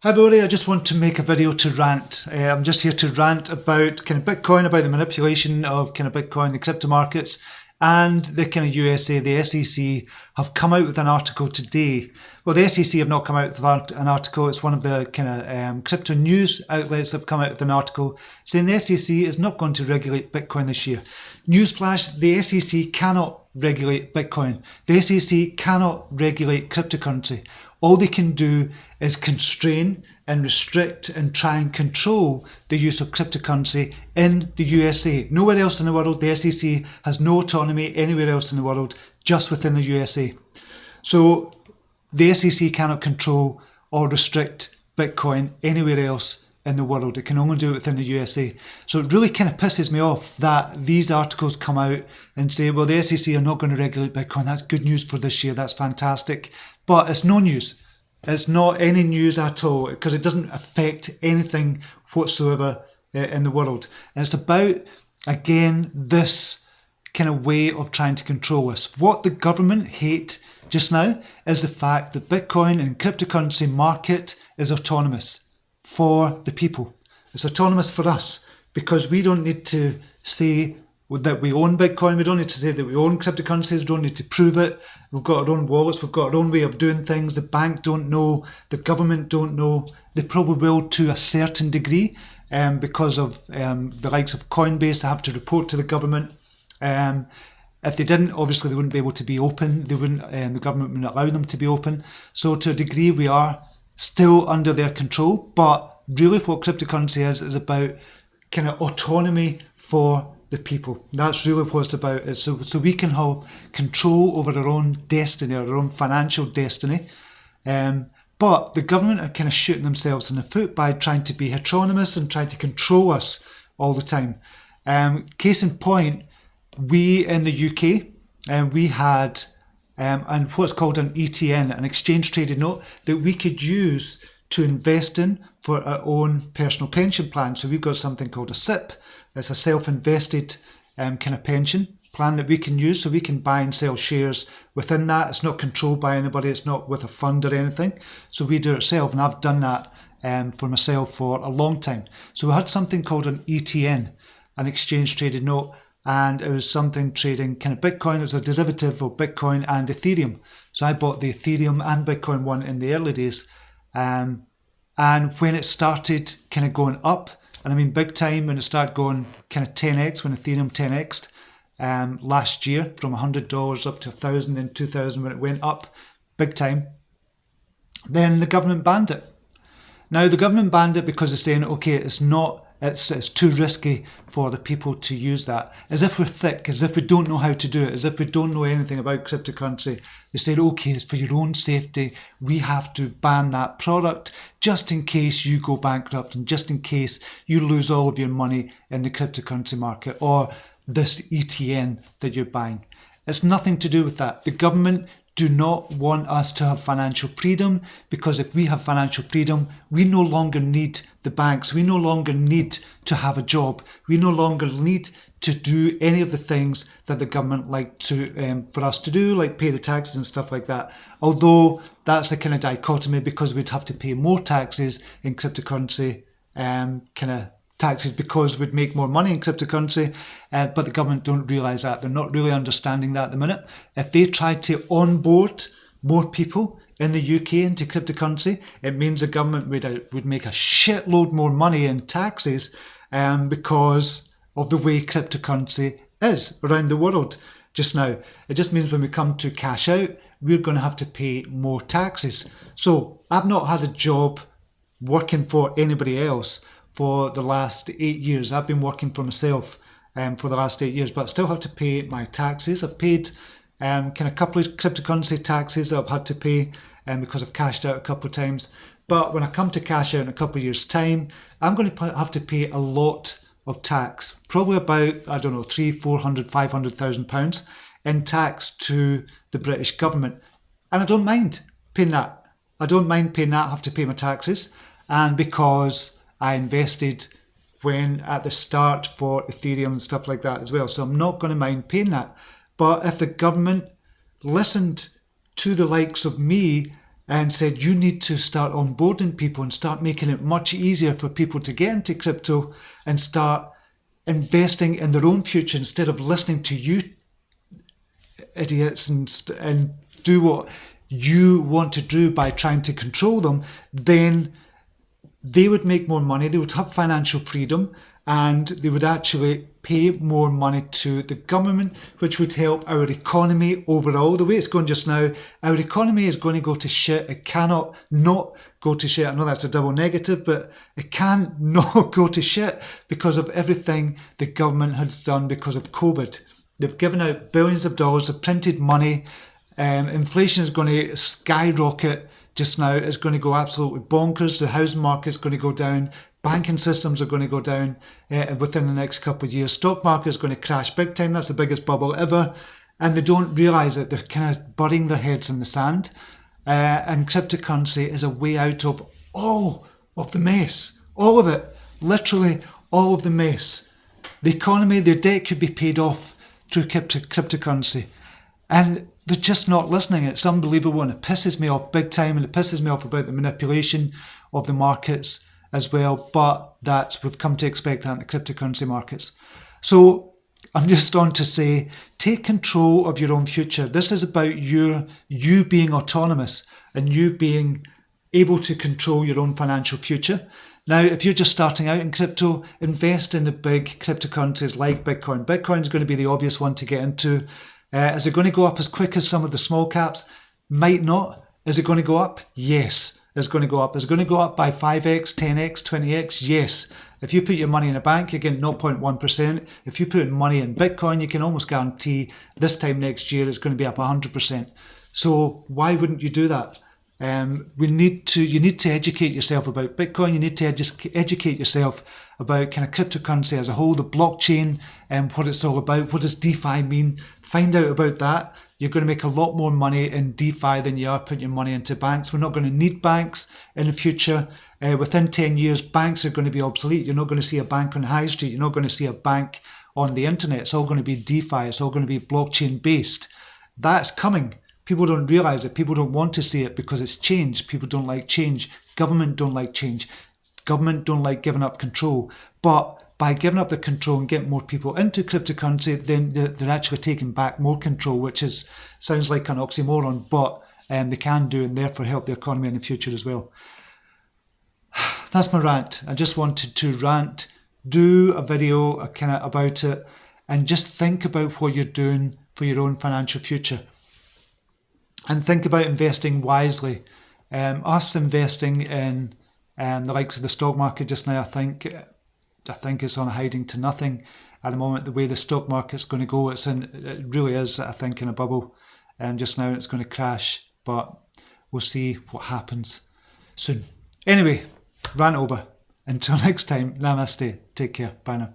Hi everybody, I just want to make a video to rant. I'm just here to rant about kind of Bitcoin, about the manipulation of kind of Bitcoin, the crypto markets, and the kind of USA, the SEC have come out with an article today. Well, the SEC have not come out with an article. It's one of the kind of crypto news outlets that have come out with an article saying the SEC is not going to regulate Bitcoin this year. Newsflash, the SEC cannot regulate Bitcoin. The SEC cannot regulate cryptocurrency. All they can do is constrain and restrict and try and control the use of cryptocurrency in the USA. Nowhere else in the world. The SEC has no autonomy anywhere else in the world, just within the USA. So the SEC cannot control or restrict Bitcoin anywhere else in the world. It can only do it within the USA. So it really kind of pisses me off that these articles come out and say, well, the SEC are not going to regulate Bitcoin. That's good news for this year. That's fantastic. But it's no news. It's not any news at all because it doesn't affect anything whatsoever in the world. And it's about, again, this kind of way of trying to control us. What the government hate just now is the fact that Bitcoin and cryptocurrency market is autonomous for the people. It's autonomous for us because we don't need to say that we own Bitcoin. We don't need to say that we own cryptocurrencies. We don't need to prove it. We've got our own wallets. We've got our own way of doing things. The bank don't know. The government don't know. They probably will to a certain degree because of the likes of Coinbase. They have to report to the government. If they didn't, obviously they wouldn't be able to be open. They wouldn't. The government wouldn't allow them to be open. So to a degree, we are still under their control. But really, what cryptocurrency is about kind of autonomy for the people. That's really what it's about. It's so we can have control over our own destiny, our own financial destiny. But the government are kind of shooting themselves in the foot by trying to be heteronymous and trying to control us all the time. Case in point, we in the UK, we had and what's called an ETN, an exchange traded note, that we could use to invest in for our own personal pension plan. So we've got something called a SIP. It's a self-invested kind of pension plan that we can use, so we can buy and sell shares within that. It's not controlled by anybody. It's not with a fund or anything. So we do it ourselves, and I've done that for myself for a long time. So we had something called an ETN, an exchange traded note, and it was something trading kind of Bitcoin. It was a derivative of Bitcoin and Ethereum. So I bought the Ethereum and Bitcoin one in the early days. And when it started kind of going up, and I mean big time, when it started going kind of 10x, when Ethereum 10x'd last year from $100 up to 1,000 in 2000, when it went up big time, then the government banned it. Now the government banned it because they're saying, okay, it's too risky for the people to use that. As if we're thick, as if we don't know how to do it, as if we don't know anything about cryptocurrency. They said, okay, it's for your own safety. We have to ban that product just in case you go bankrupt and just in case you lose all of your money in the cryptocurrency market or this ETN that you're buying. It's nothing to do with that. The government do not want us to have financial freedom, because if we have financial freedom, we no longer need the banks. We no longer need to have a job. We no longer need to do any of the things that the government like to for us to do, like pay the taxes and stuff like that. Although that's the kind of dichotomy, because we'd have to pay more taxes in cryptocurrency, kind of taxes, because we'd make more money in cryptocurrency, but the government don't realise that. They're not really understanding that at the minute. If they tried to onboard more people in the UK into cryptocurrency, it means the government would make a shitload more money in taxes because of the way cryptocurrency is around the world just now. It just means when we come to cash out, we're going to have to pay more taxes. So I've not had a job working for anybody else for the last 8 years. I've been working for myself for the last 8 years, but I still have to pay my taxes. I've paid kind of a couple of cryptocurrency taxes that I've had to pay because I've cashed out a couple of times. But when I come to cash out in a couple of years' time, I'm going to have to pay a lot of tax, probably about, I don't know, 300, 400, 500,000 pounds in tax to the British government. And I don't mind paying that. I don't mind paying that. I have to pay my taxes. And because I invested when at the start for Ethereum and stuff like that as well. So I'm not going to mind paying that. But if the government listened to the likes of me and said you need to start onboarding people and start making it much easier for people to get into crypto and start investing in their own future instead of listening to you idiots and do what you want to do by trying to control them, then they would make more money, they would have financial freedom, and they would actually pay more money to the government, which would help our economy overall. The way it's going just now, our economy is going to go to shit. It cannot not go to shit. I know that's a double negative, but it can not go to shit because of everything the government has done because of COVID. They've given out billions of dollars, they've printed money. Inflation is going to skyrocket just now. It's going to go absolutely bonkers. The housing market is going to go down. Banking systems are going to go down within the next couple of years. Stock market is going to crash big time. That's the biggest bubble ever. And they don't realise it. They're kind of burying their heads in the sand. And cryptocurrency is a way out of all of the mess. All of it. Literally all of the mess. The economy, their debt could be paid off through cryptocurrency. And they're just not listening. It's unbelievable, and it pisses me off big time, and it pisses me off about the manipulation of the markets as well. But we've come to expect that in the cryptocurrency markets. So I'm just on to say, take control of your own future. This is about you being autonomous and you being able to control your own financial future. Now, if you're just starting out in crypto, invest in the big cryptocurrencies like Bitcoin. Bitcoin is going to be the obvious one to get into. Is it going to go up as quick as some of the small caps? Might not. Is it going to go up? Yes, it's going to go up. Is it going to go up by 5x, 10x, 20x? Yes. If you put your money in a bank, you're getting 0.1%. If you put money in Bitcoin, you can almost guarantee this time next year it's going to be up 100%. So why wouldn't you do that? You need to educate yourself about Bitcoin. You need to educate yourself about kind of cryptocurrency as a whole, the blockchain, and what it's all about. What does DeFi mean? Find out about that. You're going to make a lot more money in DeFi than you are putting your money into banks. We're not going to need banks in the future. Within 10 years, banks are going to be obsolete. You're not going to see a bank on High Street. You're not going to see a bank on the internet. It's all going to be DeFi. It's all going to be blockchain based. That's coming. People don't realise it. People don't want to see it because it's change. People don't like change. Government don't like change. Government don't like giving up control. But by giving up the control and getting more people into cryptocurrency, then they're actually taking back more control, which sounds like an oxymoron, but they can do and therefore help the economy in the future as well. That's my rant. I just wanted to rant, do a video kind of about it, and just think about what you're doing for your own financial future. And think about investing wisely. Us investing in the likes of the stock market just now, I think it's on a hiding to nothing at the moment. The way the stock market's going to go, it really is, I think, in a bubble. And just now it's going to crash, but we'll see what happens soon. Anyway, rant over. Until next time, namaste. Take care. Bye now.